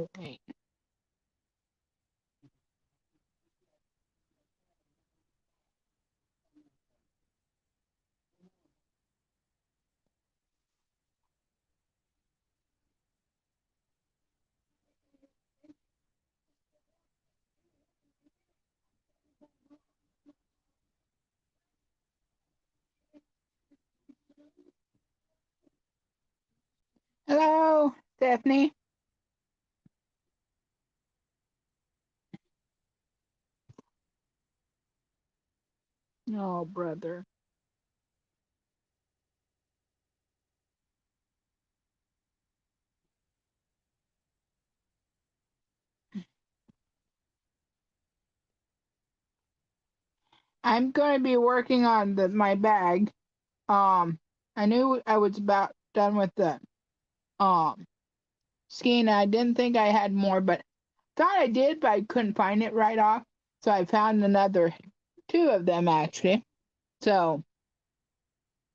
Oh, wait. Hello, Stephanie. Oh, brother. I'm going to be working on my bag. Um, I knew I was about done with the um skiing. I didn't think I had more, but thought I did, but I couldn't find it right off. So I found another two of them actually. So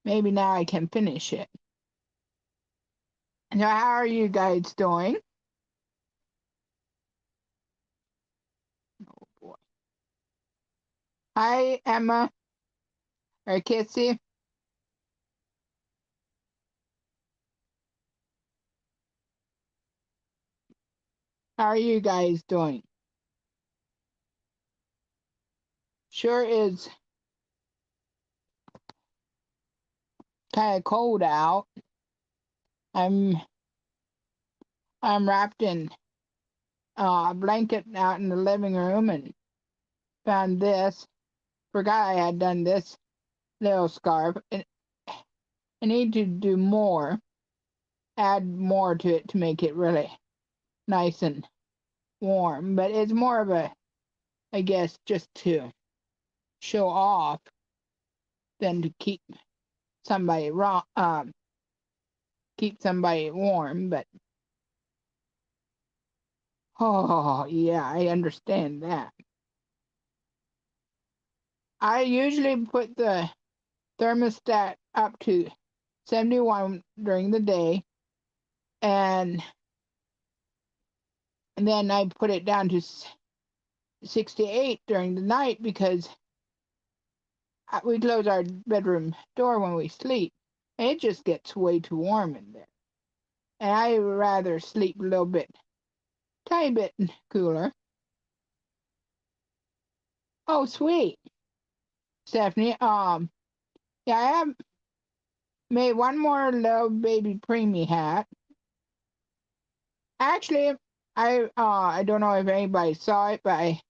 maybe now I can finish it. So how are you guys doing? Oh boy. Hi, Emma or Kissy. How are you guys doing? Sure is kind of cold out. I'm I'm wrapped in a blanket out in the living room and found this. Forgot I had done this little scarf. And I need to do more, add more to it to make it really nice and warm. But it's more of a, I guess, just to show off than to somebody wrong, keep somebody warm. But oh yeah, I understand that. I usually put the thermostat up to 71 during the day, and then I put it down to 68 during the night because we close our bedroom door when we sleep, and it just gets way too warm in there. And I would rather sleep a little bit, tiny bit cooler. Oh, sweet, Stephanie. Yeah, I have made one more little baby preemie hat. Actually, I don't know if anybody saw it, but I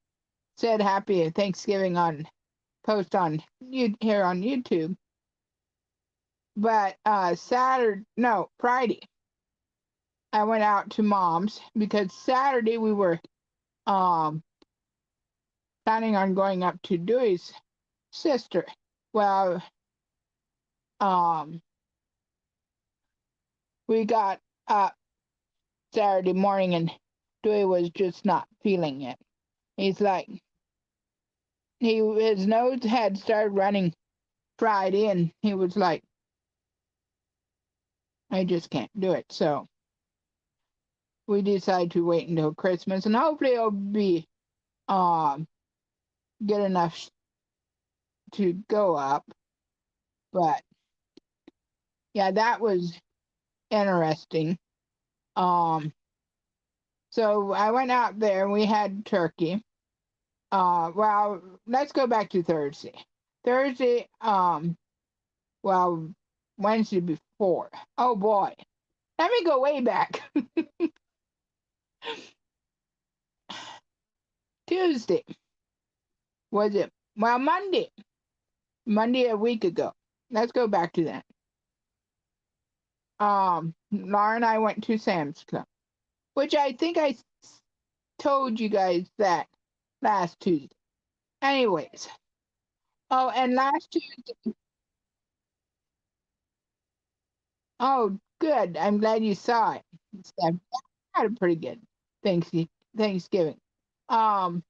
said Happy Thanksgiving on post on you here on YouTube. But Friday, I went out to Mom's because Saturday we were um planning on going up to Dewey's sister. Well, um, we got up Saturday morning and Dewey was just not feeling it. He's like his nose had started running Friday, and he was like, I just can't do it. So we decided to wait until Christmas, and hopefully it'll be um good enough to go up. But yeah, that was interesting. Um, so I went out there and we had turkey. Well, let's go back to Thursday. Thursday, well, Wednesday before. Oh boy, let me go way back. Tuesday was it? Well, Monday a week ago. Let's go back to that. Laura and I went to Sam's Club, which I think I told you guys that last Tuesday. Anyways, oh, and last Tuesday, oh, good. I'm glad you saw it. Steph. Had a pretty good Thanksgiving. Um,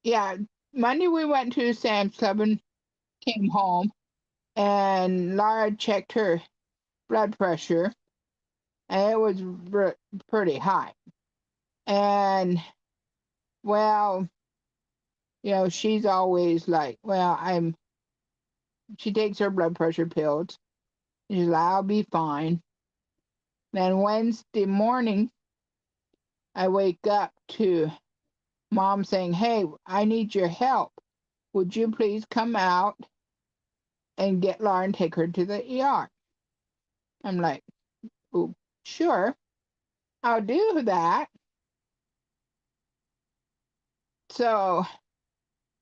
yeah, Monday we went to Sam's Club and came home, and Laura checked her blood pressure, and it was pretty high. And well, she's always like, well, she takes her blood pressure pills. She's like, I'll be fine. Then Wednesday morning, I wake up to Mom saying, hey, I need your help. Would you please come out and get Laura and take her to the ER? I'm like, oh, sure, I'll do that. So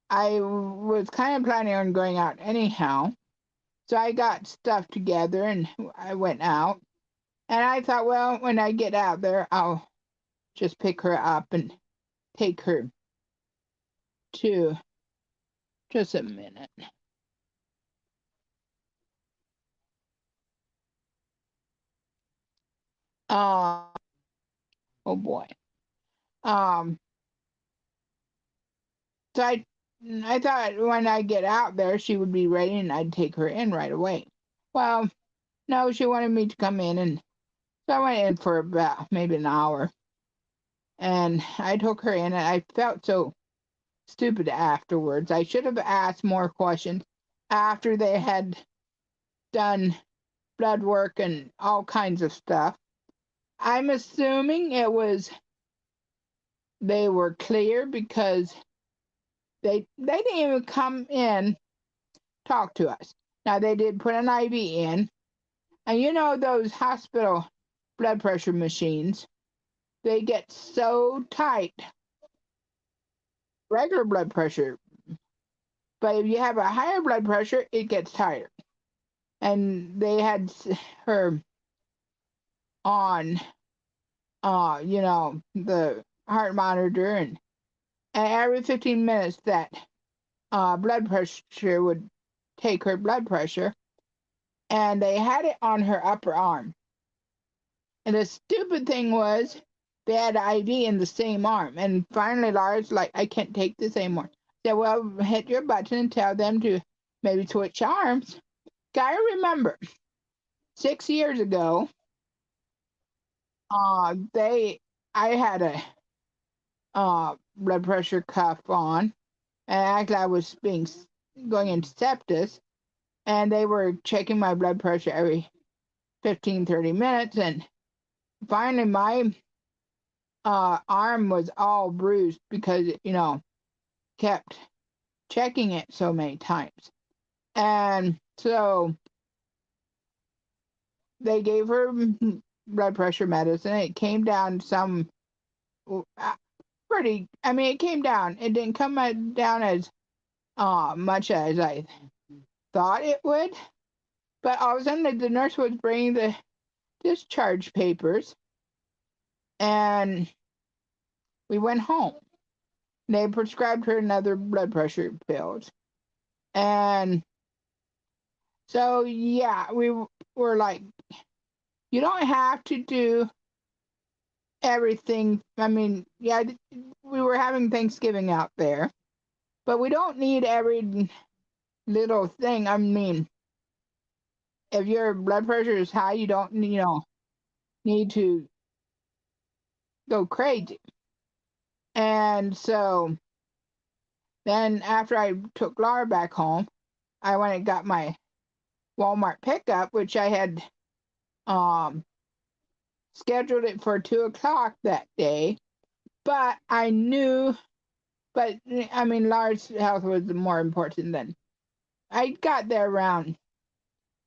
I was kind of planning on going out anyhow. So I got stuff together and I went out. And I thought, well, when I get out there, I'll just pick her up and take her to, just a minute. Uh, oh boy. Um, so I thought when I get out there, she would be ready and I'd take her in right away. Well, no, she wanted me to come in, and so I went in for about maybe an hour. And I took her in, and I felt so stupid afterwards. I should have asked more questions after they had done blood work and all kinds of stuff. I'm assuming they were clear because they didn't even come in talk to us. Now they did put an IV in, and those hospital blood pressure machines, they get so tight. Regular blood pressure, but if you have a higher blood pressure, it gets tighter. And they had her on, the heart monitor, and every 15 minutes that blood pressure would take her blood pressure, and they had it on her upper arm. And the stupid thing was they had IV in the same arm. And finally, Laura's like, I can't take this anymore. I said, well, hit your button and tell them to maybe switch arms. Gotta remember, 6 years ago, I had a blood pressure cuff on, and actually I was going into sepsis, and they were checking my blood pressure every 15, 30 minutes, and finally my arm was all bruised because kept checking it so many times. And so they gave her blood pressure medicine. It came down it came down. It didn't come down as much as I thought it would. But all of a sudden, the nurse was bringing the discharge papers, and we went home. They prescribed her another blood pressure pills. And so, yeah, we were like, you don't have to do everything. I mean, yeah, we were having Thanksgiving out there, but we don't need every little thing. I mean, if your blood pressure is high, you don't, need to go crazy. And so then after I took Laura back home, I went and got my Walmart pickup, which I had scheduled it for 2 o'clock that day. But I knew, but I mean, Laura's health was more important than I got there around.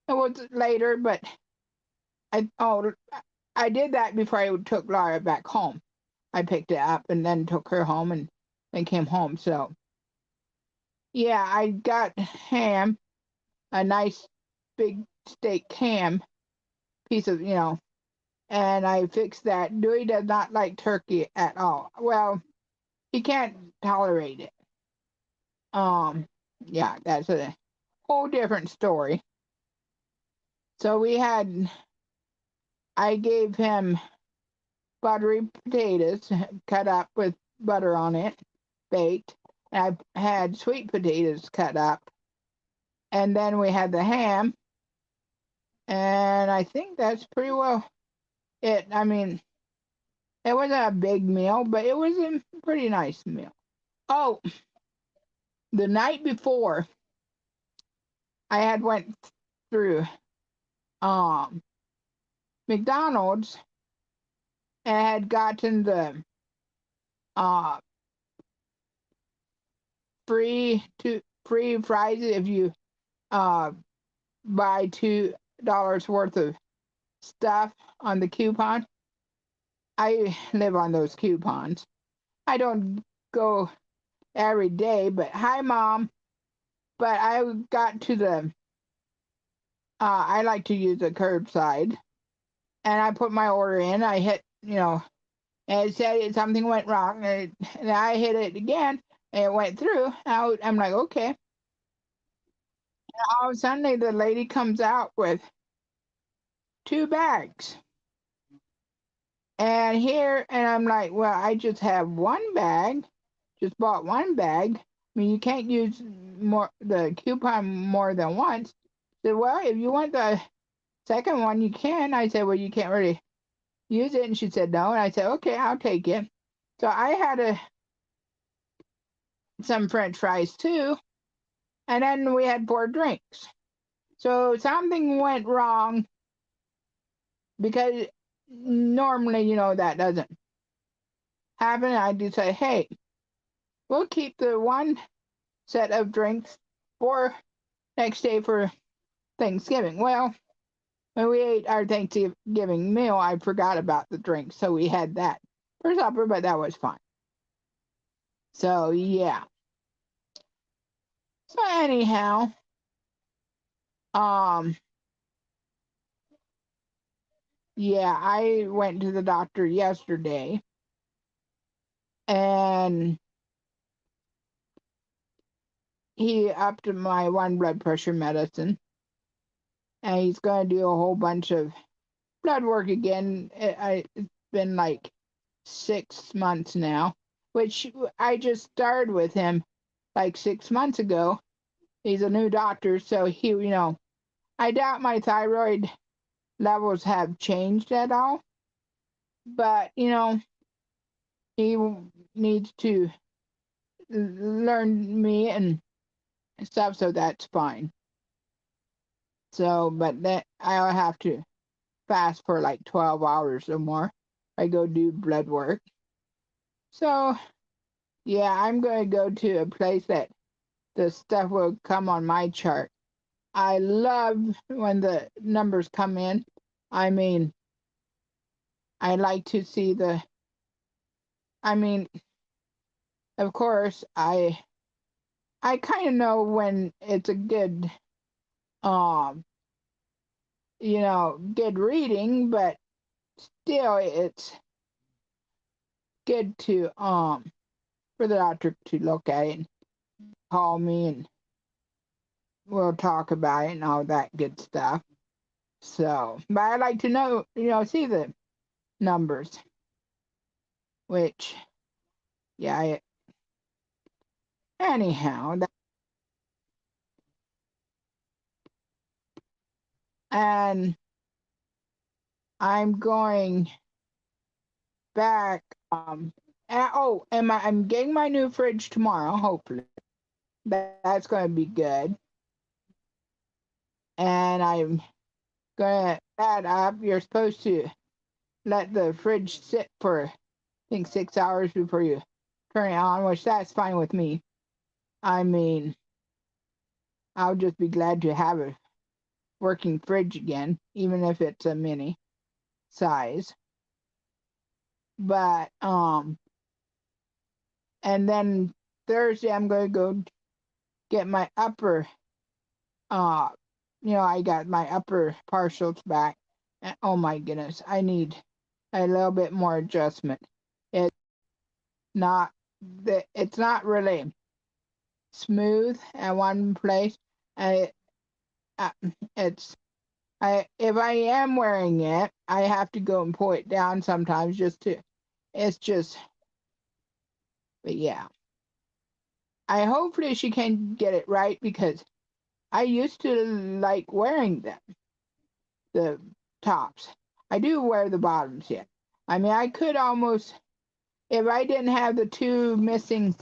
It was later, but I did that before I took Laura back home. I picked it up and then took her home and then came home. So yeah, I got ham, a nice big steak ham piece of, and I fixed that. Dewey does not like turkey at all. Well, he can't tolerate it. Yeah, that's a whole different story. So I gave him buttery potatoes cut up with butter on it, baked. And I had sweet potatoes cut up. And then we had the ham. And I think that's pretty well I mean, it wasn't a big meal, but it was a pretty nice meal. Oh, the night before, I had went through um McDonald's and had gotten the uh free fries if you uh buy $2 worth of stuff on the coupon. I live on those coupons. I don't go every day, but hi, Mom. But I got to the, I like to use the curbside, and I put my order in. I hit, and it said something went wrong, and I hit it again, and it went through. I'm like, okay. And all of a sudden, the lady comes out with 2 bags. And I'm like, well, I just have 1 bag, just bought 1 bag. I mean, you can't use the coupon more than once. She said, well, if you want the second one, you can. I said, well, you can't really use it. And she said, no. And I said, okay, I'll take it. So I had some French fries too. And then we had 4 drinks. So something went wrong because normally, that doesn't happen. I do say, hey, we'll keep the one set of drinks for next day for Thanksgiving. Well, when we ate our Thanksgiving meal, I forgot about the drinks, so we had that for supper, but that was fine. So yeah. So anyhow, um, yeah, I went to the doctor yesterday, and he upped my one blood pressure medicine, and he's going to do a whole bunch of blood work again. It's been like 6 months now, which I just started with him like 6 months ago. He's a new doctor, so I doubt my thyroid levels have changed at all. But, he needs to learn me and stuff, so that's fine. So, but that I'll have to fast for like 12 hours or more. I go do blood work. So, yeah, I'm going to go to a place that the stuff will come on my chart. I love when the numbers come in. I mean, I like to see I mean, of course, I kind of know when it's a good, um, good reading, but still, it's good to, for the doctor to look at it and call me and we'll talk about it and all that good stuff. So, but I like to know, see the numbers, which, yeah, anyhow, and I'm going back, I'm getting my new fridge tomorrow, hopefully. That's going to be good. And I'm going to add up. You're supposed to let the fridge sit for, I think, 6 hours before you turn it on, which that's fine with me. I mean, I'll just be glad to have a working fridge again, even if it's a mini size. But and then Thursday I'm going to go get my upper I got my upper partials back, and oh my goodness, I need a little bit more adjustment. It's not it's not really smooth at one place. I uh, it's I if I am wearing it, I have to go and pull it down sometimes just to. It's just, but yeah. I hopefully she can get it right because I used to like wearing them, the tops. I do wear the bottoms yet. I mean, I could almost, if I didn't have the two missing,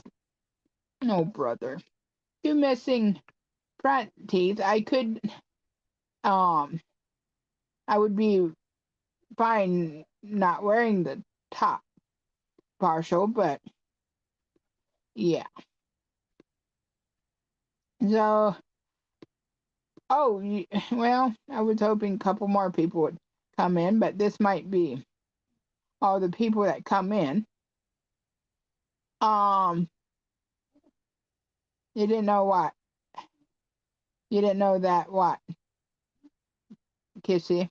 no brother, two missing front teeth, I could, um, I would be fine not wearing the top partial, but yeah. So, oh, well, I was hoping a couple more people would come in, but this might be all the people that come in. Um, you didn't know what? You didn't know that what, Kissy?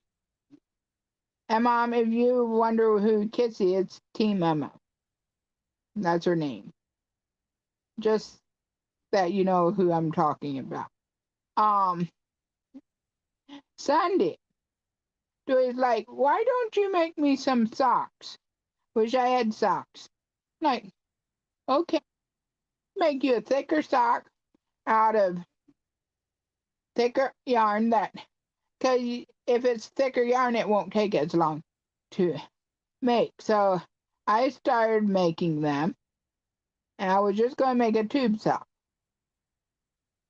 And Mom, if you wonder who Kissy is, Team Emma. That's her name. Just that you know who I'm talking about. Um, Sunday, Dewey's like, why don't you make me some socks? Wish I had socks. Like, okay, make you a thicker sock out of thicker yarn that, because if it's thicker yarn, it won't take as long to make. So I started making them, and I was just going to make a tube sock.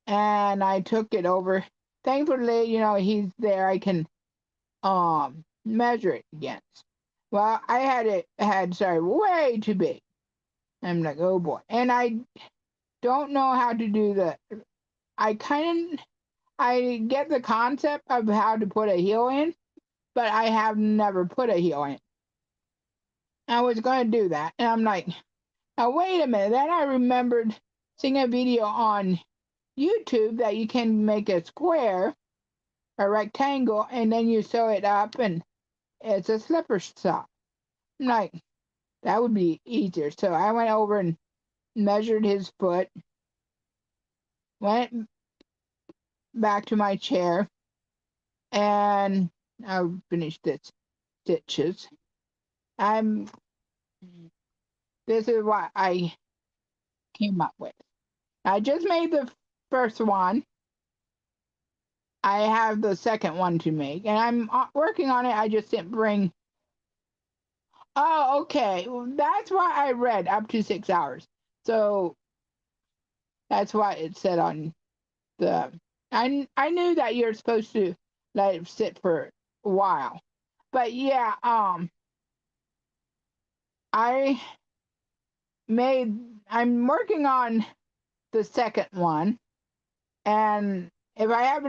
And I took it over. Thankfully, he's there. I can measure it against. Well, I had sorry, way too big. I'm like, oh boy. And I don't know how to do I get the concept of how to put a heel in, but I have never put a heel in. I was going to do that, and I'm like, now wait a minute. Then I remembered seeing a video on YouTube that you can make a square, a rectangle, and then you sew it up, and it's a slipper sock. I'm like, that would be easier. So I went over and measured his foot, went back to my chair, and I'll finish this stitches. This is what I came up with. I just made the first one. I have the second one to make, and I'm working on it. I just didn't bring. Oh, okay. Well, that's why I read up to 6 hours. So that's why it said on the. I knew that you're supposed to let it sit for a while, but yeah. I I'm working on the second one, and if I have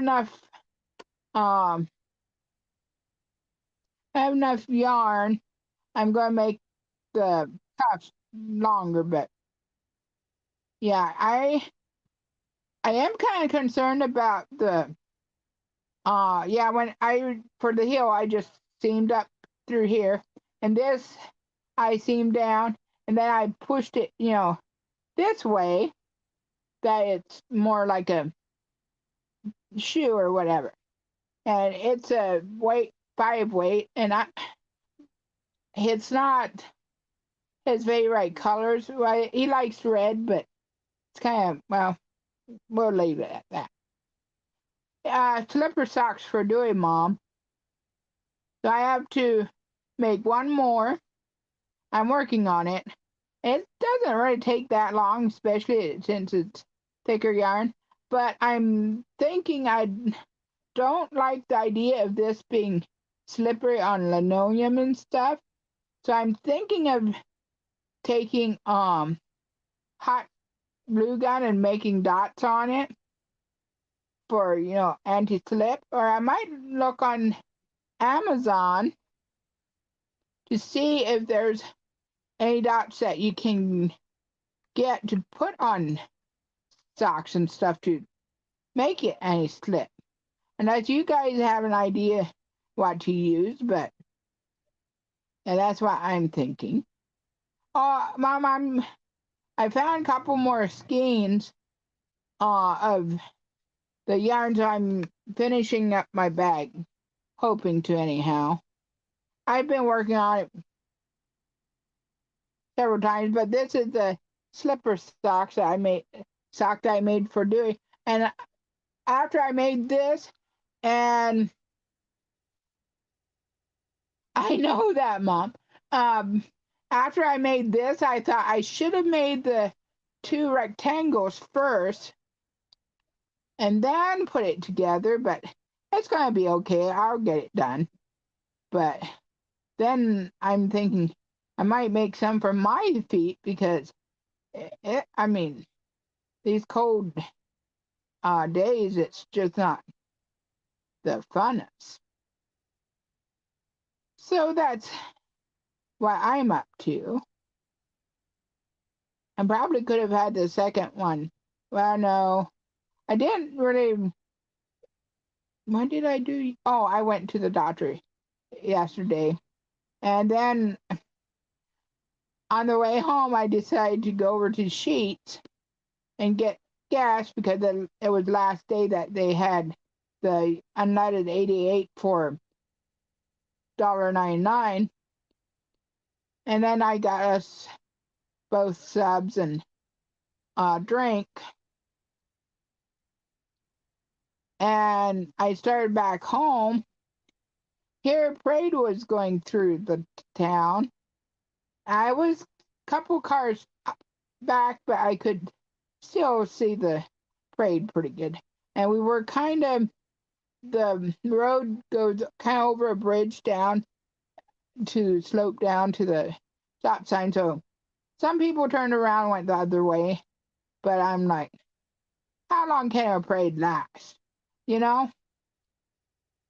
um yarn, I'm gonna make the tops longer. But yeah, I am kind of concerned about the yeah, when I for the heel I just seamed up through here, and this I seamed down, and then I pushed it this way that it's more like a shoe or whatever. And it's a 5 weight, and it's not his favorite colors. Well, he likes red, but it's kind of, well, we'll leave it at that. Slipper socks for Dewey, Mom. So I have to make one more. I'm working on it. It doesn't really take that long, especially since it's thicker yarn. But I'm thinking I don't like the idea of this being slippery on linoleum and stuff. So I'm thinking of taking hot glue gun and making dots on it for anti-slip, or I might look on Amazon to see if there's any dots that you can get to put on socks and stuff to make it anti-slip. Unless you guys have an idea what to use, but yeah, that's what I'm thinking. Oh, Mom, I found a couple more skeins of the yarns. I'm finishing up my bag, hoping to anyhow. I've been working on it several times, but this is the slipper sock that I made for Dewey. And after I made this, and I know that, Mom. Um, After I made this, I thought I should have made the two rectangles first and then put it together, but it's going to be okay. I'll get it done. But then I'm thinking I might make some for my feet because, I mean, these cold days, it's just not the funnest. So that's what I'm up to. I probably could have had the second one. Well, no, I didn't really. What did I do? Oh, I went to the doctor yesterday. And then on the way home, I decided to go over to Sheetz and get gas because it was last day that they had the unleaded 88 for $1.99. And then I got us both subs and a drink. And I started back home. Here, a parade was going through the town. I was a couple cars back, but I could still see the parade pretty good. And we were the road goes kind of over a bridge down to slope down to the stop sign. So some people turned around and went the other way. But I'm like, how long can a parade last? You know?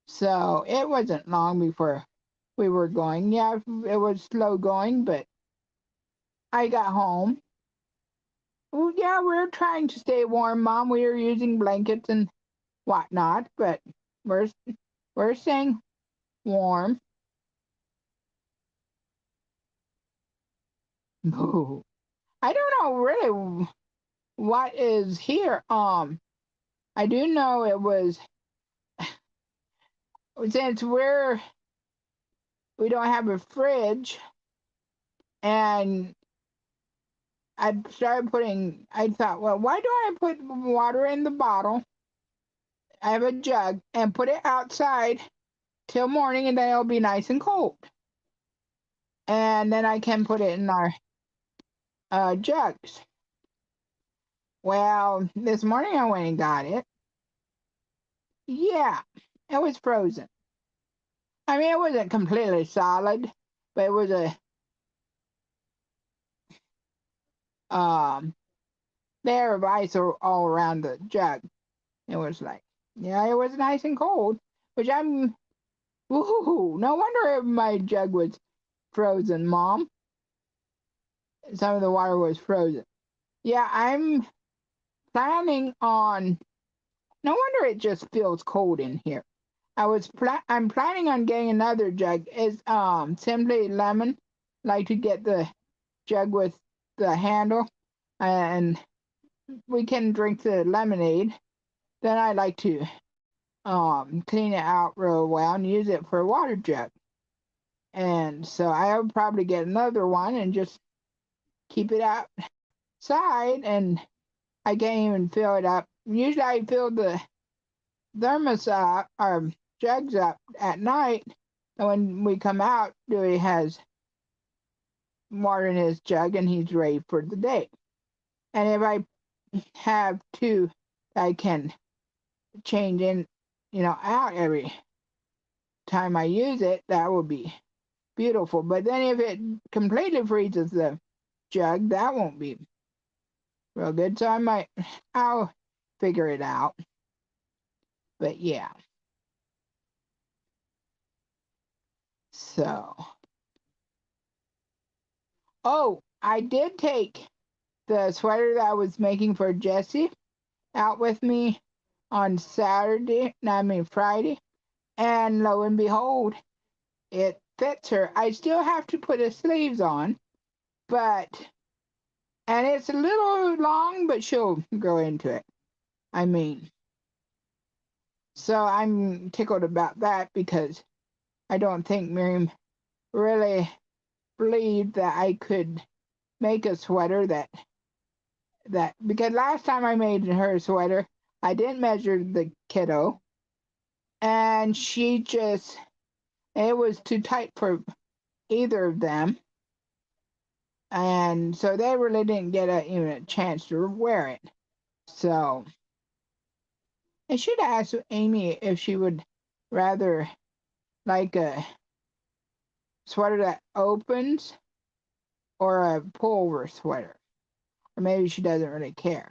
So it wasn't long before we were going. Yeah, it was slow going, but I got home. Well, yeah, we're trying to stay warm, Mom. We are using blankets and whatnot, but we're staying warm. I don't know really what is here. I do know it was since we don't have a fridge, and I started putting. I thought, well, why do I put water in the bottle? I have a jug and put it outside till morning, and then it'll be nice and cold. And then I can put it in our jugs. Well, this morning I went and got it. Yeah, it was frozen. I mean, it wasn't completely solid, but it was a layer of ice all around the jug. It was like, yeah, it was nice and cold, which woohoo, no wonder my jug was frozen, Mom. Some of the water was frozen. Yeah, I'm planning on, no wonder it just feels cold in here. I'm planning on getting another jug. It's simply lemon. Like to get the jug with the handle, and we can drink the lemonade. Then I like to clean it out real well and use it for a water jug. And so I'll probably get another one and just keep it outside, and I can't even fill it up. Usually I fill the thermos up or jugs up at night, and when we come out, Dewey has water in his jug and he's ready for the day. And if I have two, I can change out every time I use it. That would be beautiful. But then if it completely freezes the jug, that won't be real good. So I'll figure it out. But yeah. So, oh, I did take the sweater that I was making for Jessie out with me on Friday. And lo and behold, it fits her. I still have to put the sleeves on, and it's a little long, but she'll grow into it. I mean, so I'm tickled about that because I don't think Miriam really believed that I could make a sweater that because last time I made her sweater, I didn't measure the kiddo, and she just It was too tight for either of them, and so they really didn't get even a chance to wear it. So I should ask Amy if she would rather like a sweater that opens or a pullover sweater. Or maybe she doesn't really care.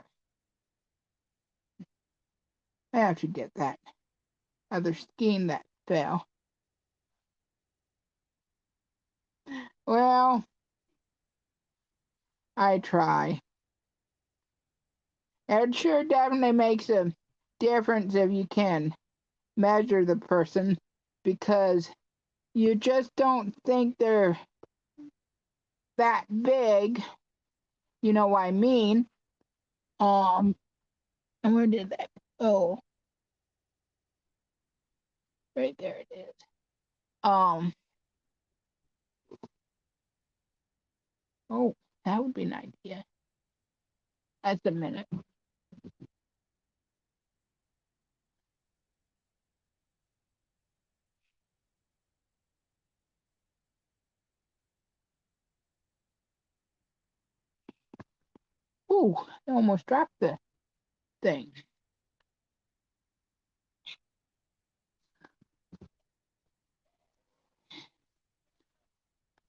I have to get that other skein that fell. Well, I try. It sure definitely makes a difference if you can measure the person, because you just don't think they're that big. You know what I mean? And where did that? Oh, right there it is. Um, oh, that would be an idea. That's a minute. Ooh, I almost dropped the thing.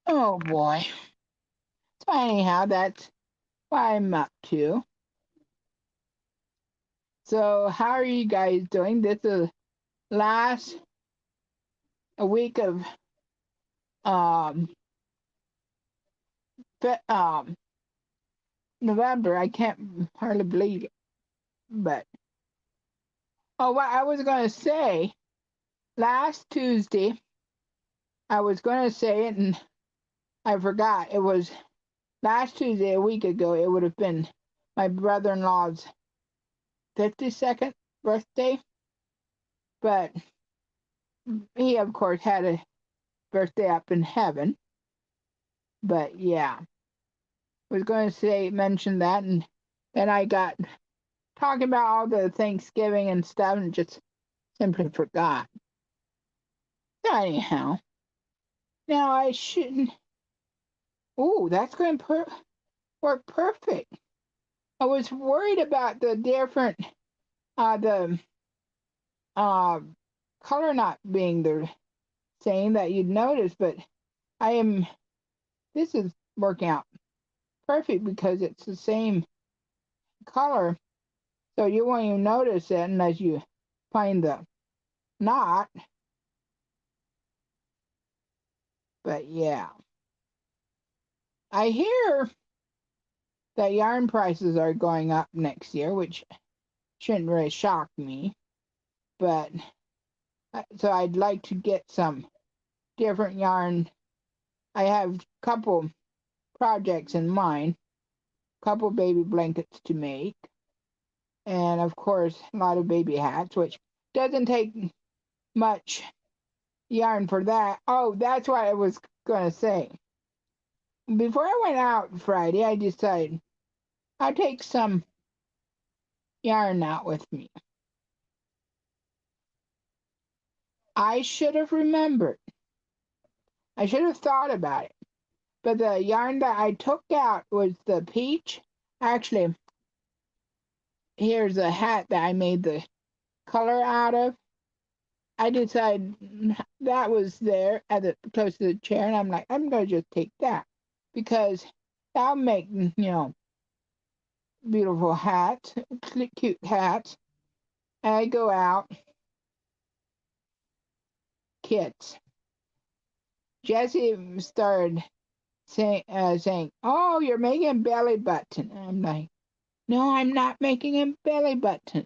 Oh boy. So anyhow, that's what I'm up to. So how are you guys doing? This is last a week of um November. I can't hardly believe it. But oh, what I was gonna say last Tuesday, I was gonna say it and I forgot. It was last Tuesday, a week ago. It would have been my brother-in-law's 52nd birthday, but he of course had a birthday up in heaven. But yeah, was going to say mention that, and then I got talking about all the Thanksgiving and stuff, and just simply forgot. So anyhow, now I shouldn't. Oh, that's going to work perfect. I was worried about the different, the uh, color not being the same that you'd notice, but I am. This is working out perfect because it's the same color, so you won't even notice it unless you find the knot. But yeah, I hear that yarn prices are going up next year, which shouldn't really shock me. But so I'd like to get some different yarn. I have a couple projects in mind, a couple baby blankets to make, and of course a lot of baby hats, which doesn't take much yarn for that. Oh, that's what I was going to say. Before I went out Friday, I decided I'll take some yarn out with me. I should have remembered. I should have thought about it. But the yarn that I took out was the peach. Actually, here's a hat that I made the color out of. I decided that was there at the close to the chair, and I'm like, I'm gonna just take that because that'll make beautiful hats, cute hats. And I go out, kids. Jessie started saying, "Oh, you're making a belly button." And I'm like, "No, I'm not making a belly button."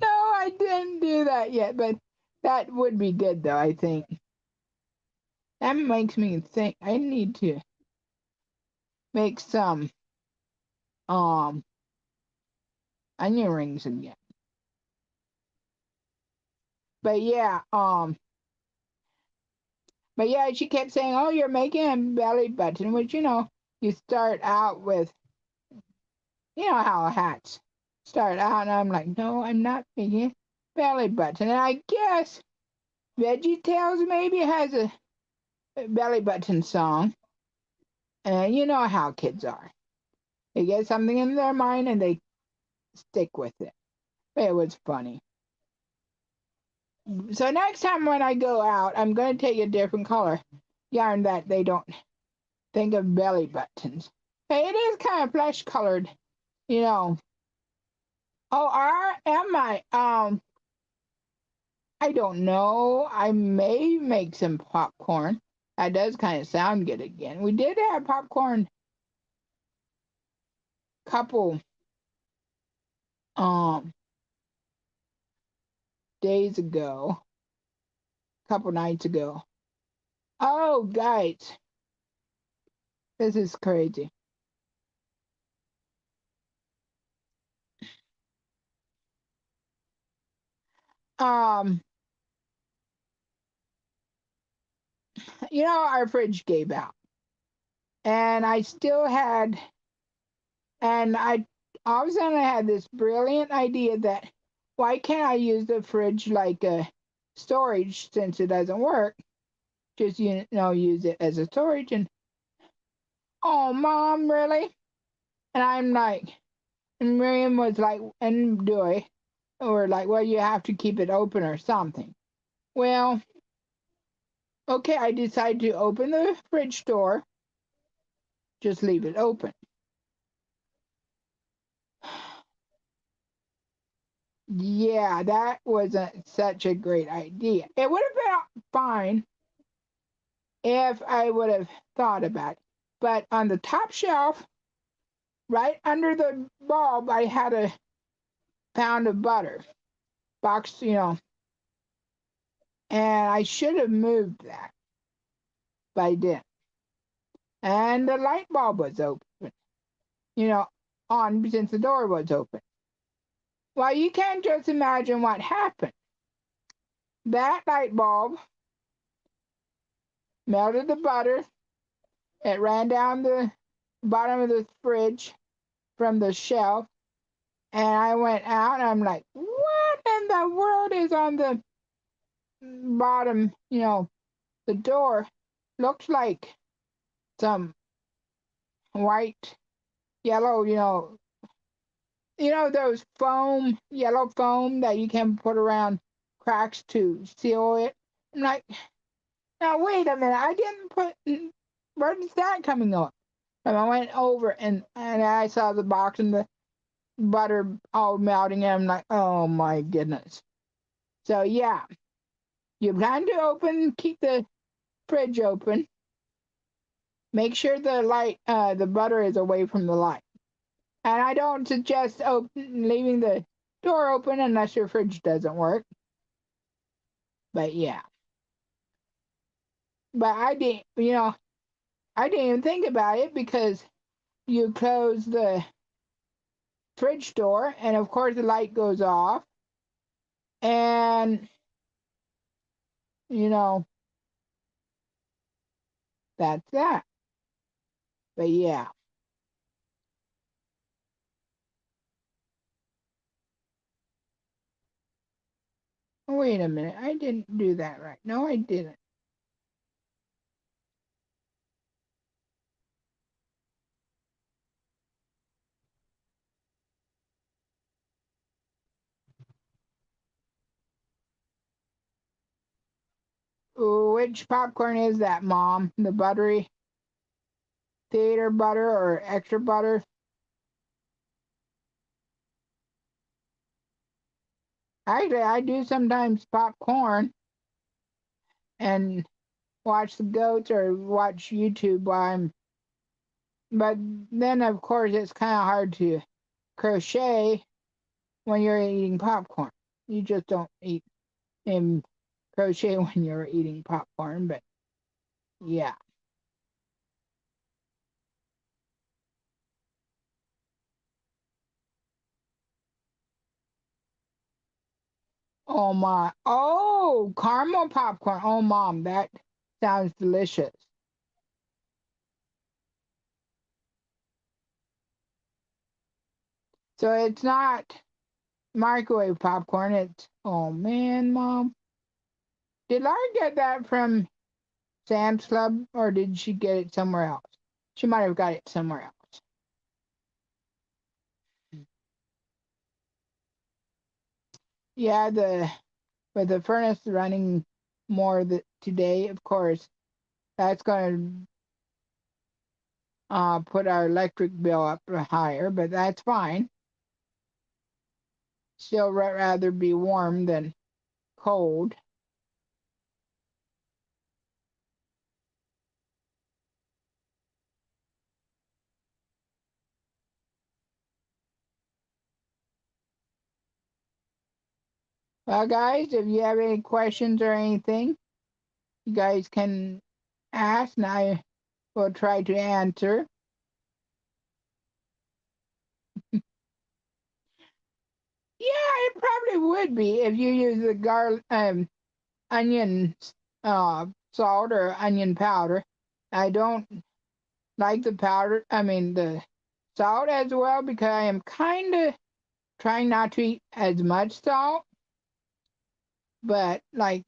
No, I didn't do that yet, but that would be good, though. I think that makes me think I need to make some um onion rings again. But yeah, she kept saying, "Oh, you're making a belly button," which you start out with, how hats start out, and I'm like, "No, I'm not making it. belly button. And I guess VeggieTales maybe has a belly button song. And you know how kids are. They get something in their mind and they stick with it. It was funny. So next time when I go out, I'm going to take a different color yarn that they don't think of belly buttons. Hey, it is kind of flesh colored, you know. Oh, am I? I don't know. I may make some popcorn. That does kind of sound good again. We did have popcorn couple um days ago, couple nights ago. Oh, guys, this is crazy. Um, our fridge gave out, and I still had, and I all of a sudden I had this brilliant idea that why can't I use the fridge like a storage since it doesn't work? Just use it as a storage. And oh, mom, really? And I'm like, and Miriam was like, and Joy were like, well, you have to keep it open or something. Well, okay, I decided to open the fridge door, just leave it open. Yeah, that wasn't such a great idea. It would have been fine if I would have thought about it. But on the top shelf, right under the bulb, I had a pound of butter box, and I should have moved that, but I didn't. And the light bulb was open, you know, on since the door was open. Well, you can't just imagine what happened. That light bulb melted the butter. It ran down the bottom of the fridge from the shelf. And I went out and I'm like, what in the world is on the bottom, the door? Looks like some white, yellow, those yellow foam that you can put around cracks to seal it. I'm like, now wait a minute, I didn't put, where is that coming up? And I went over and I saw the box and the butter all melting, and I'm like, oh my goodness. So yeah, you plan to keep the fridge open. Make sure the butter is away from the light. And I don't suggest leaving the door open unless your fridge doesn't work. But yeah, but I didn't even think about it because you close the fridge door, and of course the light goes off, and you know that's that. But yeah, wait a minute, I didn't do that right. No, I didn't. Ooh, which popcorn is that, Mom? The buttery theater butter or extra butter? Actually, I do sometimes popcorn and watch the goats or watch YouTube while I'm. But then, of course, it's kind of hard to crochet when you're eating popcorn. You just don't eat and crochet when you're eating popcorn. But yeah. Oh my. Oh, caramel popcorn. Oh, Mom, that sounds delicious. So it's not microwave popcorn. It's, oh man, Mom. Did Laura get that from Sam's Club or did she get it somewhere else? She might have got it somewhere else. Yeah, with the furnace running more today, of course, that's going to put our electric bill up higher, but that's fine. Still rather be warm than cold. Well, guys, if you have any questions or anything, you guys can ask, and I will try to answer. Yeah, it probably would be if you use the onion salt or onion powder. I don't like the powder. I mean the salt as well because I am kind of trying not to eat as much salt. But like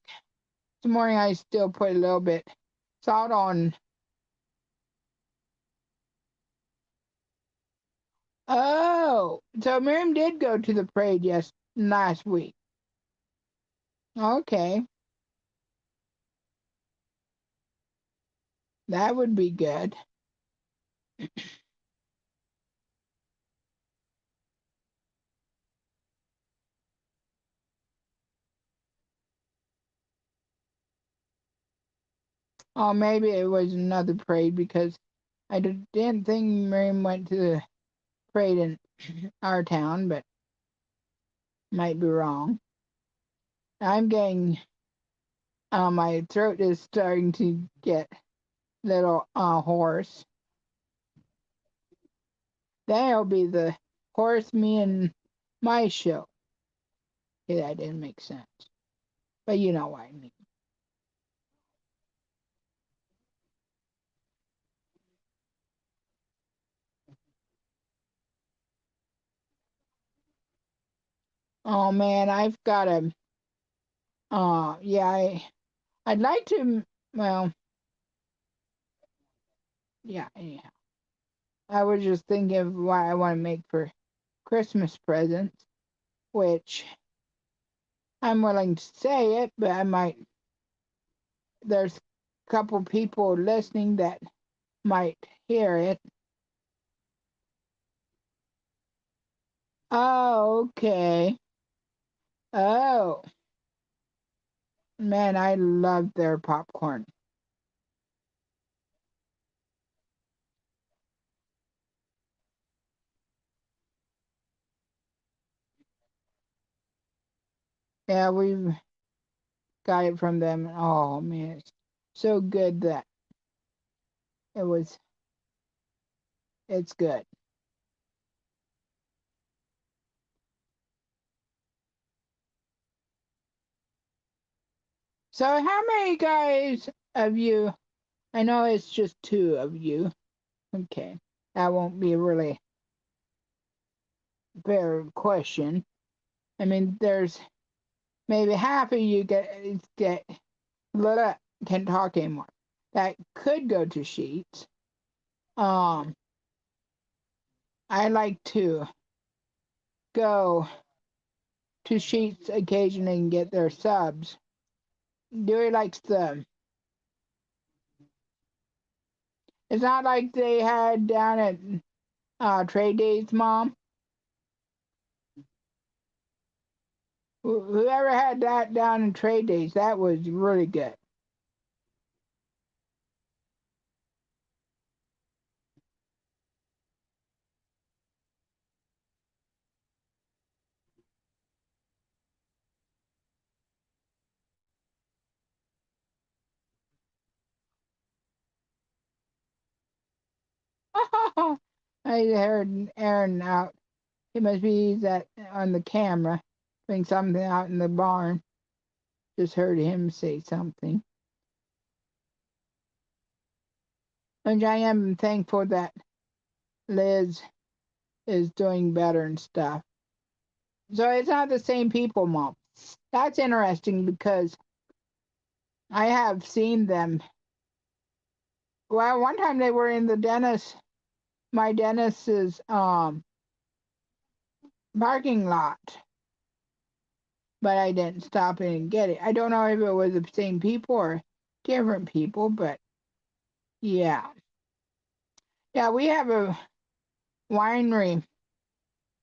this morning, I still put a little bit salt on. Oh, so Miriam did go to the parade last week. Okay, that would be good. Oh, maybe it was another parade because I didn't think Miriam went to the parade in our town, but might be wrong. I'm getting, my throat is starting to get a little hoarse. That'll be the horse, me, and my show. Okay, that didn't make sense, but you know what I mean. Oh man, I've got a, yeah, I'd like to, well, yeah, anyhow. I was just thinking of what I want to make for Christmas presents, which I'm willing to say it, but I might, there's a couple people listening that might hear it. Oh, okay. Oh, man, I love their popcorn. Yeah, we've got it from them. Oh, man, it's so good that it was, it's good. So, how many guys of you? I know it's just two of you. Okay, that won't be a really fair question. I mean, there's maybe half of you get can't talk anymore. That could go to Sheets. Um, I like to go to Sheets occasionally and get their subs. Dewey likes the. It's not like they had down at Trade Days, Mom. Whoever had that down in Trade Days, that was really good. I heard Aaron out. He must be that on the camera doing something out in the barn. Just heard him say something. And I am thankful that Liz is doing better and stuff. So it's not the same people, Mom. That's interesting because I have seen them. Well, one time they were in the dentist, my dentist's parking lot, but I didn't stop in and get it. I don't know if it was the same people or different people, but yeah. Yeah, we have a winery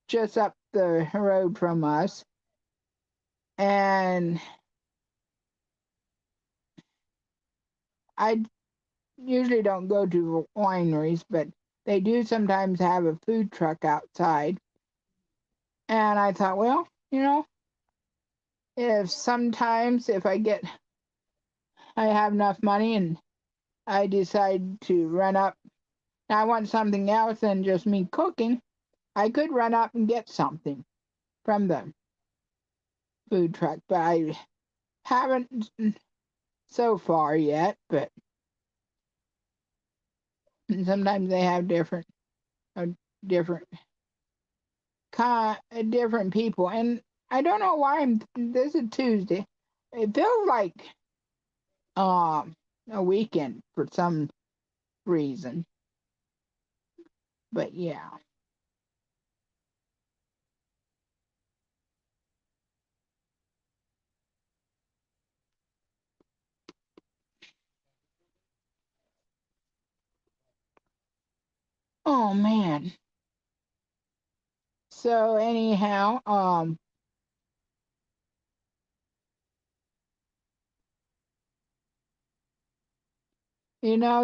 just up the road from us, and I usually don't go to wineries, but they do sometimes have a food truck outside. And I thought, well, if I have enough money and I decide to run up, and I want something else than just me cooking, I could run up and get something from the food truck, but I haven't so far yet. But sometimes they have uh, different different people, and I don't know why this is Tuesday. It feels like um a weekend for some reason, but yeah. Oh man. So anyhow,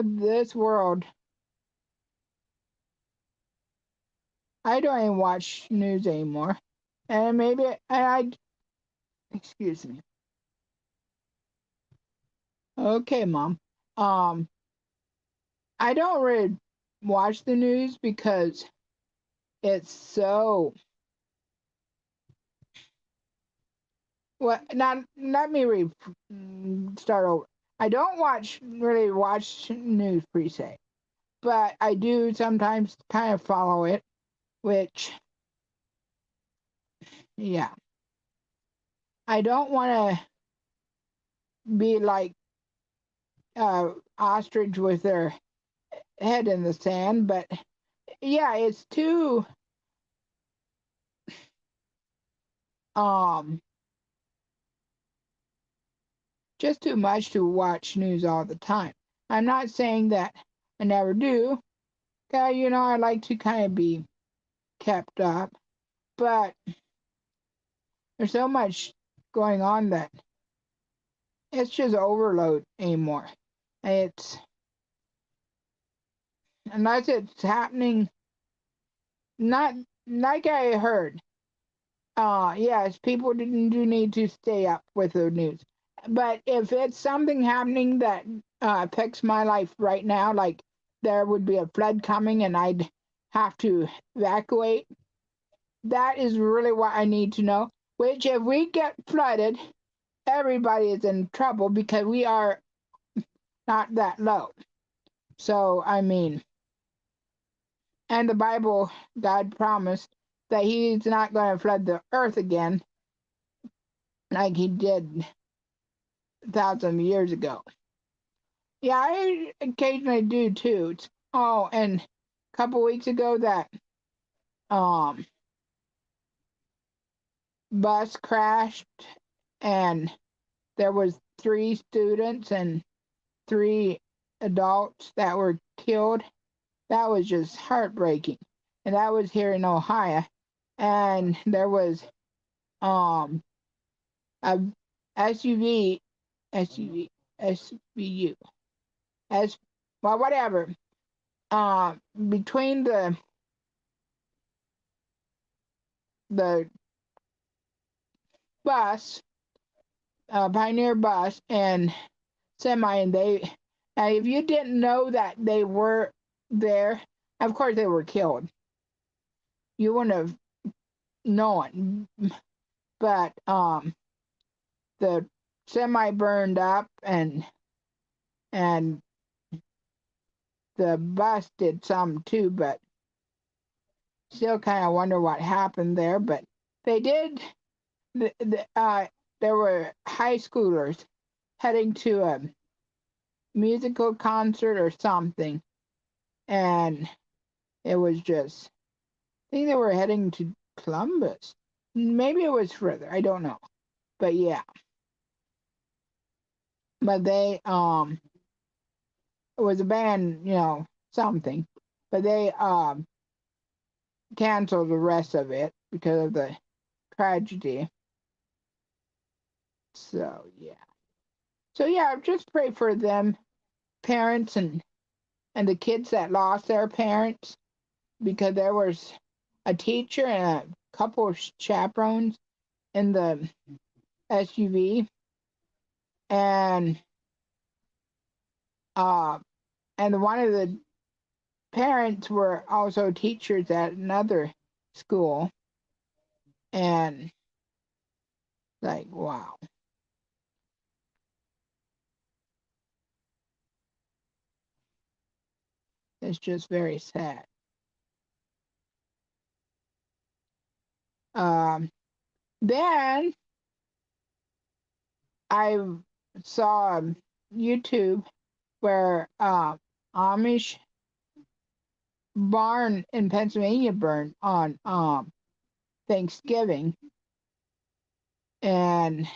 this world, I don't even watch news anymore. And maybe excuse me. Okay, Mom. Um, I don't really watch the news because it's so well. Not let me start over. I don't really watch news per se, but I do sometimes kind of follow it. Which, yeah, I don't want to be like ostrich with their head in the sand, but yeah, it's too um just too much to watch news all the time. I'm not saying that I never do. 'Cause, I like to kind of be kept up, but there's so much going on that it's just overload anymore. It's unless it's happening, not like I heard. Yes, people didn't do need to stay up with the news. But if it's something happening that affects my life right now, like there would be a flood coming and I'd have to evacuate, that is really what I need to know. Which, if we get flooded, everybody is in trouble because we are not that low. So, I mean, and the Bible, God promised that He's not going to flood the earth again like He did thousands of years ago. Yeah, I occasionally do too. Oh, and a couple weeks ago that um bus crashed and there was 3 students and 3 adults that were killed. That was just heartbreaking. And that was here in Ohio. And there was um a SUV SUV SVU S well whatever. Between the bus, Pioneer bus and semi, and if you didn't know that they were there, of course they were killed. You wouldn't have known, but the semi burned up and the bus did some too, but still kind of wonder what happened there. But They did. There were high schoolers heading to a musical concert or something, and it was just. I think they were heading to Columbus. Maybe it was further. I don't know, but yeah. But they it was a band, something, but they canceled the rest of it because of the tragedy. So yeah, just pray for them, parents and the kids that lost their parents, because there was a teacher and a couple of chaperones in the SUV, and uh and one of the parents were also teachers at another school, and like, wow, it's just very sad. um then I saw YouTube where Amish barn in Pennsylvania burned on Thanksgiving, and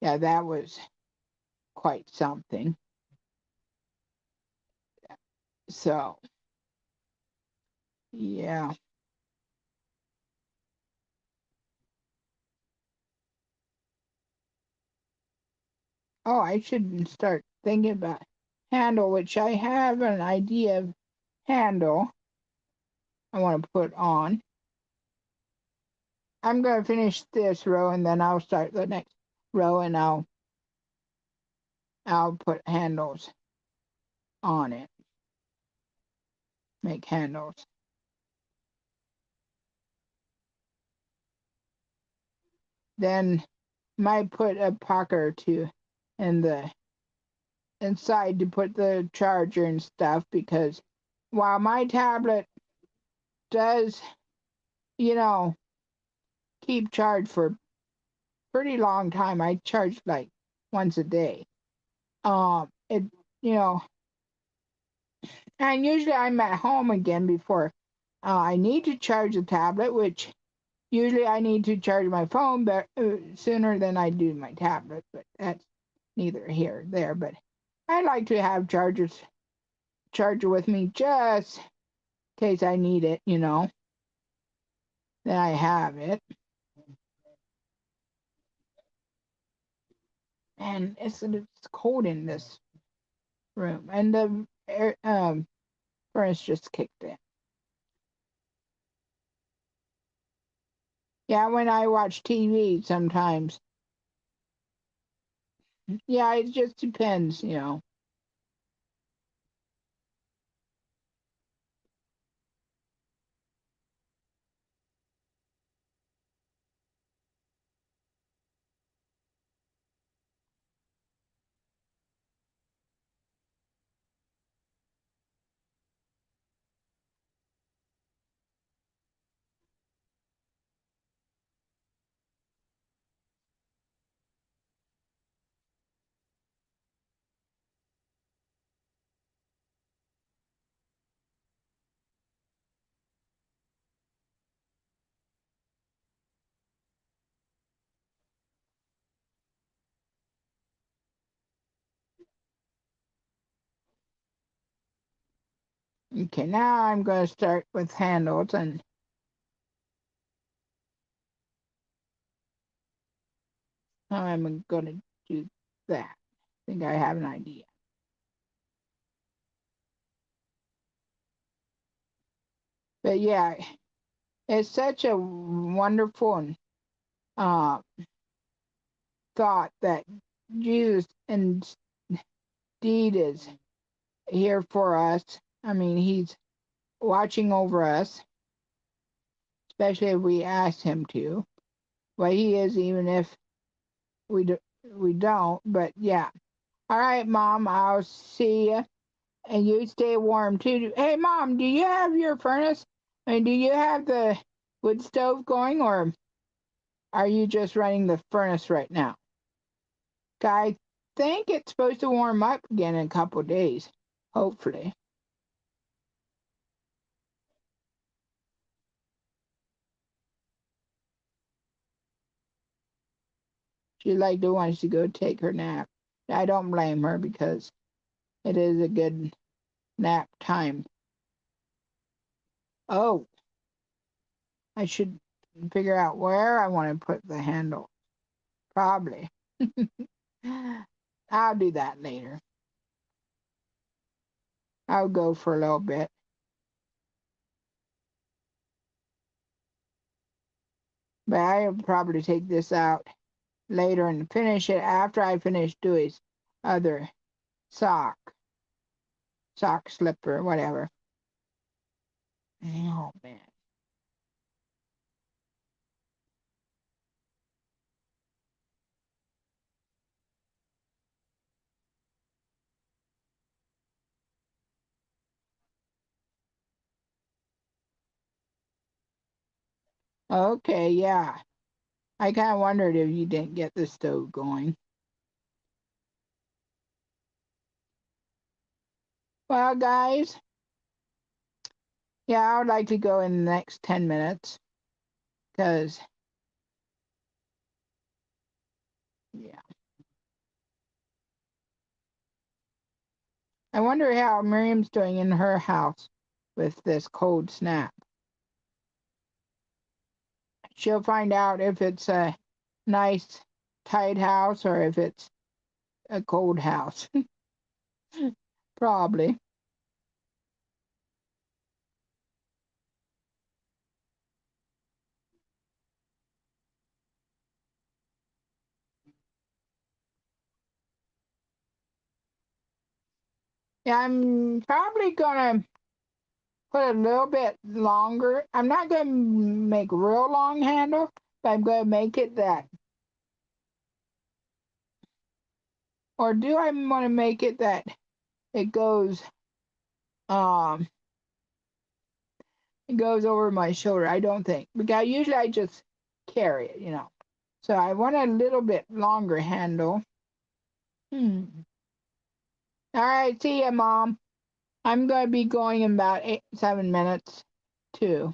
yeah, that was quite something. So yeah. Oh, I should start thinking about handle, which I have an idea of handle I want to put on. I'm going to finish this row and then I'll start the next row, and I'll put handles on it. Make handles. Then might put a pocket or two in the inside to put the charger and stuff, because while my tablet does, you know, keep charged for pretty long time, I charge like once a day. It, you know, and usually I'm at home again before I need to charge the tablet, which usually I need to charge my phone but sooner than I do my tablet, but that's neither here nor there. But I like to have charger with me just in case I need it, then I have it. And it's cold in this room, and the air, furnace just kicked in. Yeah, when I watch TV sometimes. Yeah, it just depends. Okay, now I'm going to start with handles, and I'm going to do that. I think I have an idea. But yeah, it's such a wonderful uh, thought that Jesus indeed is here for us. I mean, he's watching over us, especially if we ask him to. Well, he is, even if we don't. But yeah. All right, Mom, I'll see you. And you stay warm too. Hey, Mom, do you have your furnace? I mean, do you have the wood stove going, or? are you just running the furnace right now? I think it's supposed to warm up again in a couple of days, hopefully. She wants to go take her nap. I don't blame her because it is a good nap time. Oh, I should figure out where I want to put the handle. Probably. I'll do that later. I'll go for a little bit. But I'll probably take this out later and finish it after I finish Dewey's other sock slipper, whatever. Oh, man. Okay, yeah. I kind of wondered if you didn't get the stove going. Well, guys, yeah, I would like to go in the next 10 minutes because, yeah. I wonder how Miriam's doing in her house with this cold snap. She'll find out if it's a nice, tight house or if it's a cold house. Probably. Yeah, I'm probably gonna put a little bit longer. I'm not gonna make a real long handle, but I'm gonna make it that. Or do I want to make it that it goes um it goes over my shoulder? I don't think. Because usually I just carry it. So I want a little bit longer handle. Hmm. All right, see ya, Mom. I'm gonna be going in about 7 minutes too.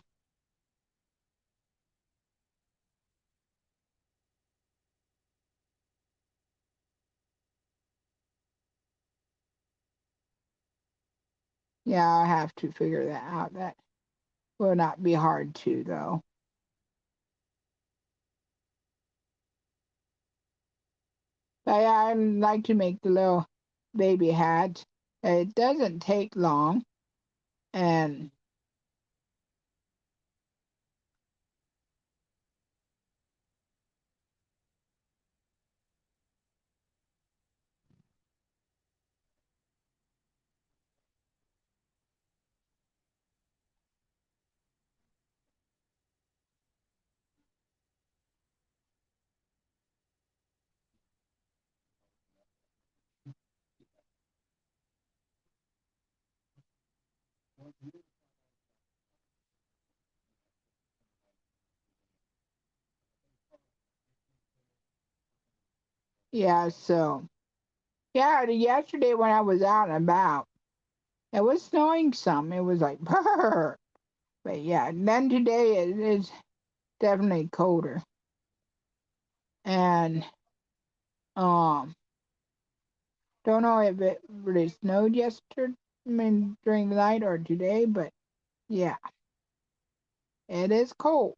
Yeah, I'll have to figure that out. That will not be hard to though. But yeah, I like to make the little baby hats. It doesn't take long, and yeah. So yeah, yesterday when I was out and about, it was snowing some. It was like brr. But yeah, and then today it is definitely colder. And um, don't know if it really snowed yesterday, I mean during the night or today, but yeah, it is cold.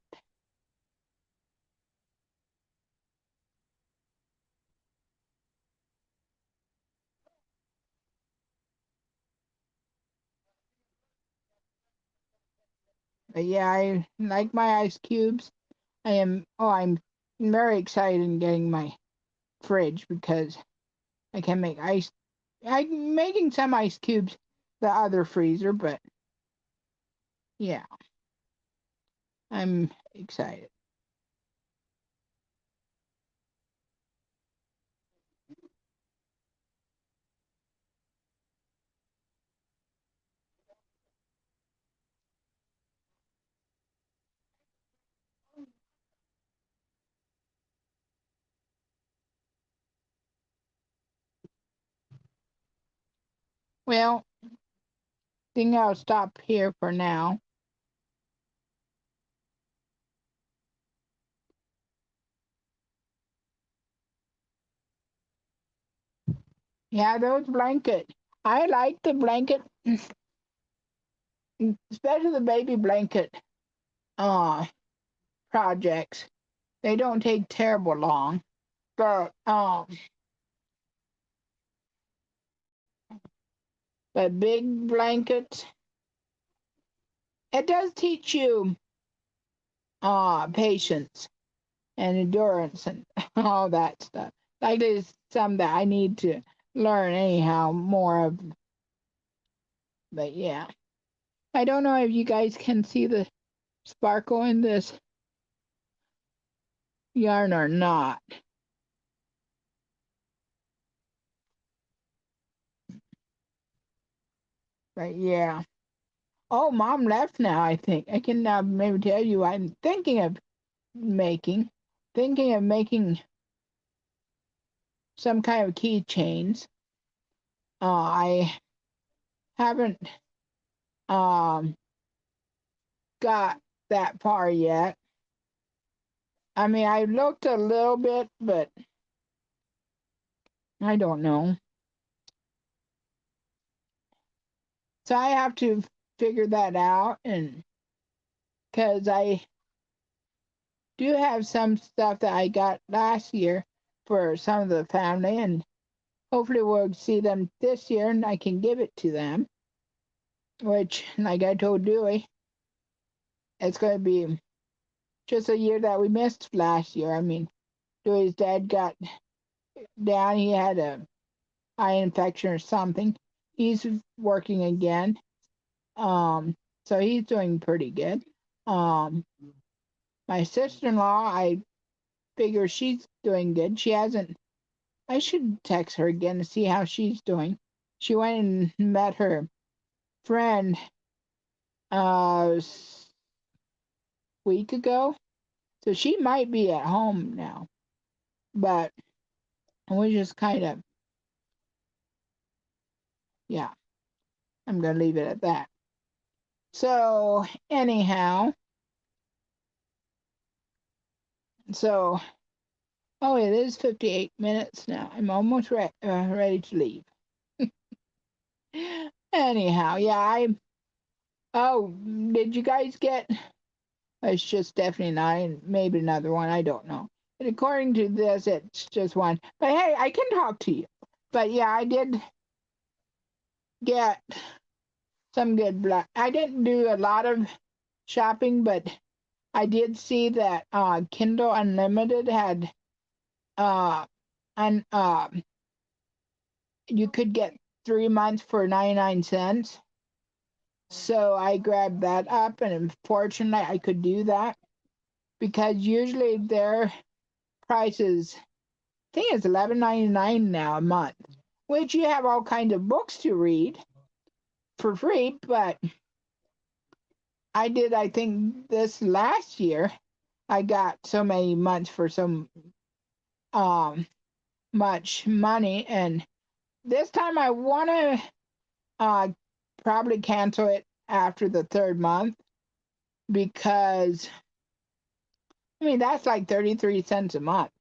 But yeah, I like my ice cubes. I'm very excited in getting my fridge because I can make ice. I'm making some ice cubes, the other freezer, but yeah, I'm excited. Well, I think I'll stop here for now. Yeah, those blanket. I like the blanket, especially the baby blanket uh projects. They don't take terrible long. But big blankets, it does teach you patience and endurance and all that stuff. Like there's some that I need to learn anyhow more of. But yeah, I don't know if you guys can see the sparkle in this yarn or not. But yeah. Oh, Mom left now, I think. I can maybe tell you I'm making, thinking of making some kind of keychains. I haven't um, got that far yet. I mean, I looked a little bit, but I don't know. So I have to figure that out, and because I do have some stuff that I got last year for some of the family, and hopefully we'll see them this year, and I can give it to them. Which, like I told Dewey, it's going to be just a year that we missed last year. I mean, Dewey's dad got down; he had a eye infection or something. He's working again. Um, so he's doing pretty good. Um, my sister-in-law, I figure she's doing good. She hasn't. I should text her again to see how she's doing. She went and met her friend week ago, so she might be at home now. But we just kind of, yeah. I'm gonna leave it at that. So anyhow, so oh, it is 58 minutes now. I'm almost ready to leave. Anyhow, yeah, oh, did you guys get? It's just definitely not, and maybe another one. I don't know. And according to this, it's just one. But hey, I can talk to you. But yeah, I did get some good black. I didn't do a lot of shopping, but I did see that Kindle Unlimited had uh and you could get 3 months for 99 cents. So I grabbed that up, and unfortunately I could do that because usually their prices, I think it's 11.99 now a month, which you have all kinds of books to read for free. But I think this last year I got so many months for so um much money, and this time I want to uh probably cancel it after the third month because I mean that's like 33 cents a month.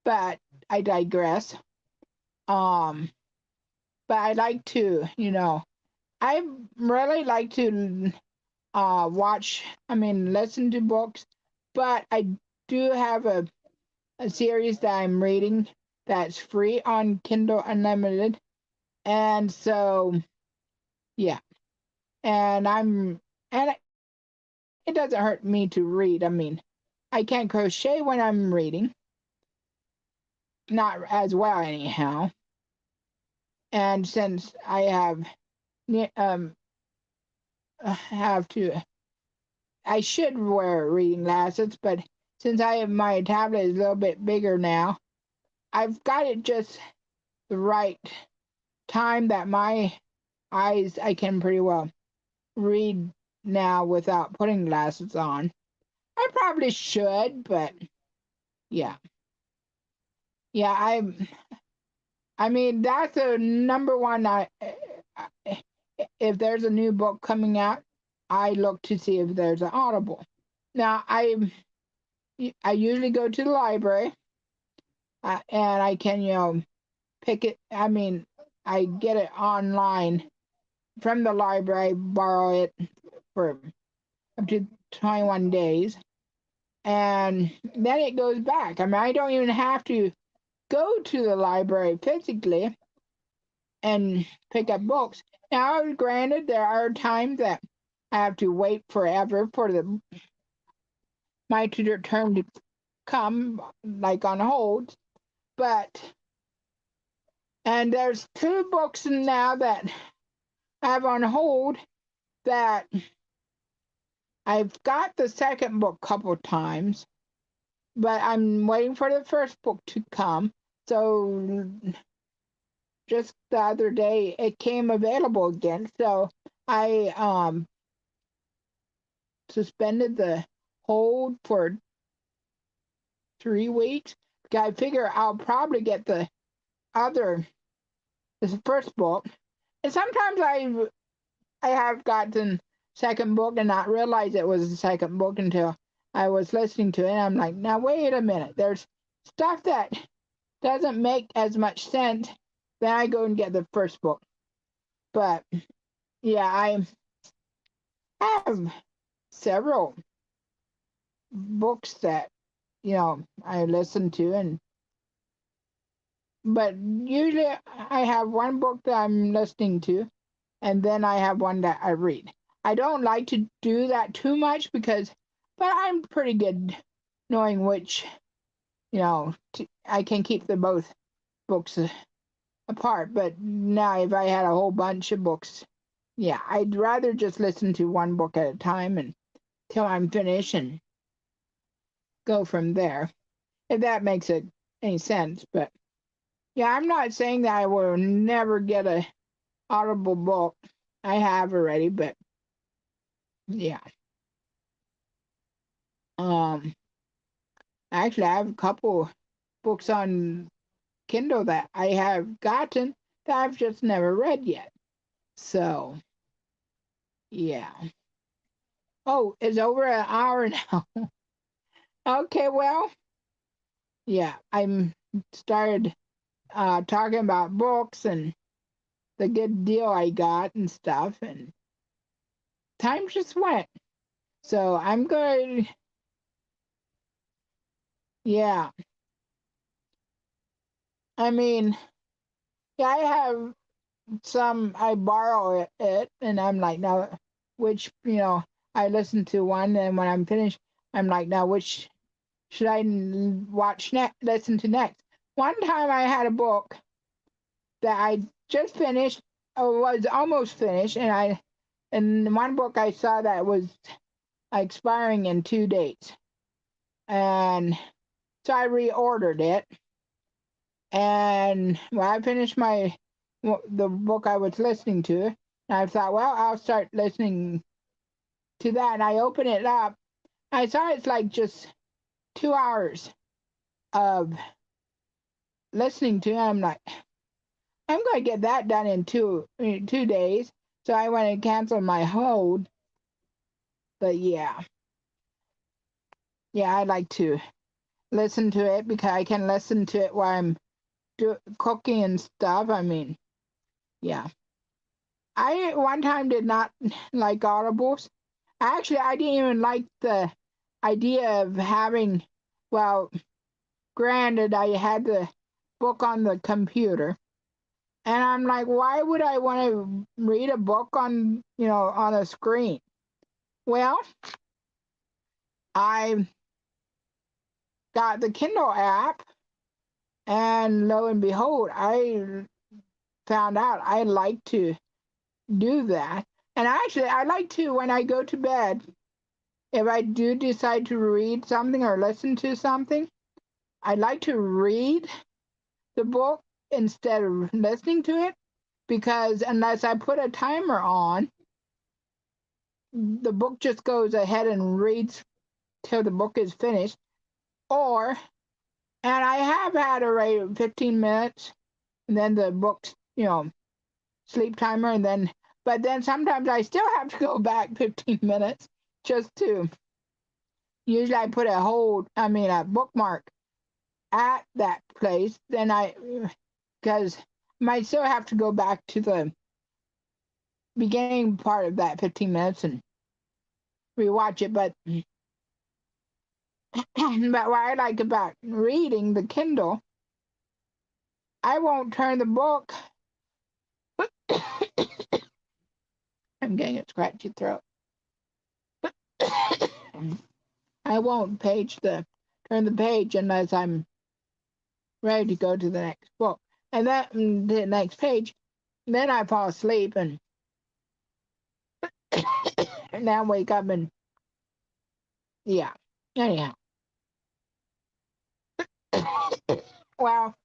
But I digress. Um, but I like to, I really like to watch, I mean, listen to books, but I do have a series that I'm reading that's free on Kindle Unlimited. And so, yeah. And it doesn't hurt me to read. I mean, I can't crochet when I'm reading, not as well anyhow. And since I have to, I should wear reading glasses, but since my tablet is a little bit bigger now, I've got it just the right time that my eyes, I can pretty well read now without putting glasses on. I probably should, but yeah. Yeah, I mean that's the number one if there's a new book coming out, I look to see if there's an Audible. Now, I usually go to the library, and I can, pick it. I mean, I get it online from the library, borrow it for up to 21 days, and then it goes back. I mean, I don't even have to go to the library physically and pick up books. Now, granted, there are times that I have to wait forever for my tutor term to come, like on hold. And there's 2 books now that I have on hold that I've got the second book a couple times, but I'm waiting for the first book to come. So just the other day it came available again. So I suspended the hold for 3 weeks. I figure I'll probably get the first book. And sometimes I have gotten second book and not realize it was the second book until I was listening to it. And I'm like, now wait a minute. There's stuff that doesn't make as much sense. Then I go and get the first book. But yeah, I have several books that I listen to, but usually I have one book that I'm listening to, and then I have one that I read. I don't like to do that too much but I'm pretty good knowing which, I can keep the both books apart. But now if I had a whole bunch of books, yeah, I'd rather just listen to one book at a time until I'm finished and go from there, if that makes any sense. But yeah, I'm not saying that I will never get a Audible book. I have already, but yeah. Actually, I have a couple books on Kindle that I have gotten that I've just never read yet. So, yeah. Oh, it's over an hour now. Okay, well, yeah, I'm started talking about books and the good deal I got and stuff, and time just went. So I'm going, yeah. I mean, yeah, I have some, I borrow it, and I'm like, now, which, I listen to one, and when I'm finished, I'm like, now, which should I watch next, listen to next? One time I had a book that I just finished, or was almost finished, and in one book I saw that was expiring in 2 days. And so I reordered it. And when I finished the book I was listening to, and I thought, well, I'll start listening to that. And I opened it up. I saw it's like just 2 hours of listening to it. I'm like, I'm going to get that done in 2 days. So I went and canceled my hold. But yeah, I like to listen to it because I can listen to it while I'm cooking and stuff. I mean, yeah. I one time did not like audibles. Actually, I didn't even like the idea of having, well, granted, I had the book on the computer. And I'm like, why would I want to read a book on a screen? Well, I got the Kindle app, and lo and behold, I found out I like to do that. And actually, I like to, when I go to bed, if I do decide to read something or listen to something, I like to read the book instead of listening to it, because unless I put a timer on, the book just goes ahead and reads till the book is finished. And I have had a rate of 15 minutes, and then the book's, sleep timer, and then but then sometimes I still have to go back 15 minutes just to. Usually I put a bookmark at that place. Then because I might still have to go back to the beginning part of that 15 minutes and rewatch it. But but what I like about reading the Kindle, I won't turn the book. I'm getting a scratchy throat. I won't turn the page unless I'm ready to go to the next book. And that the next page, then I fall asleep and then wake up and yeah. Anyhow, well,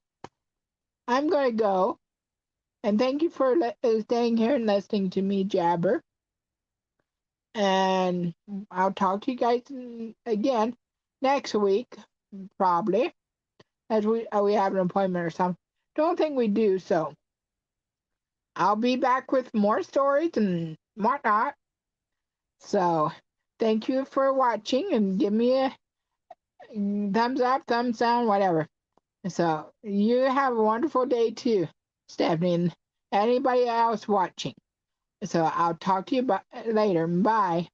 I'm gonna go and thank you for staying here and listening to me jabber. And I'll talk to you guys again next week, probably, as we have an appointment or something. Don't think we do, so I'll be back with more stories and whatnot. So thank you for watching and give me a thumbs up, thumbs down, whatever. So you have a wonderful day too, Stephanie, and anybody else watching. So I'll talk to you later. Bye.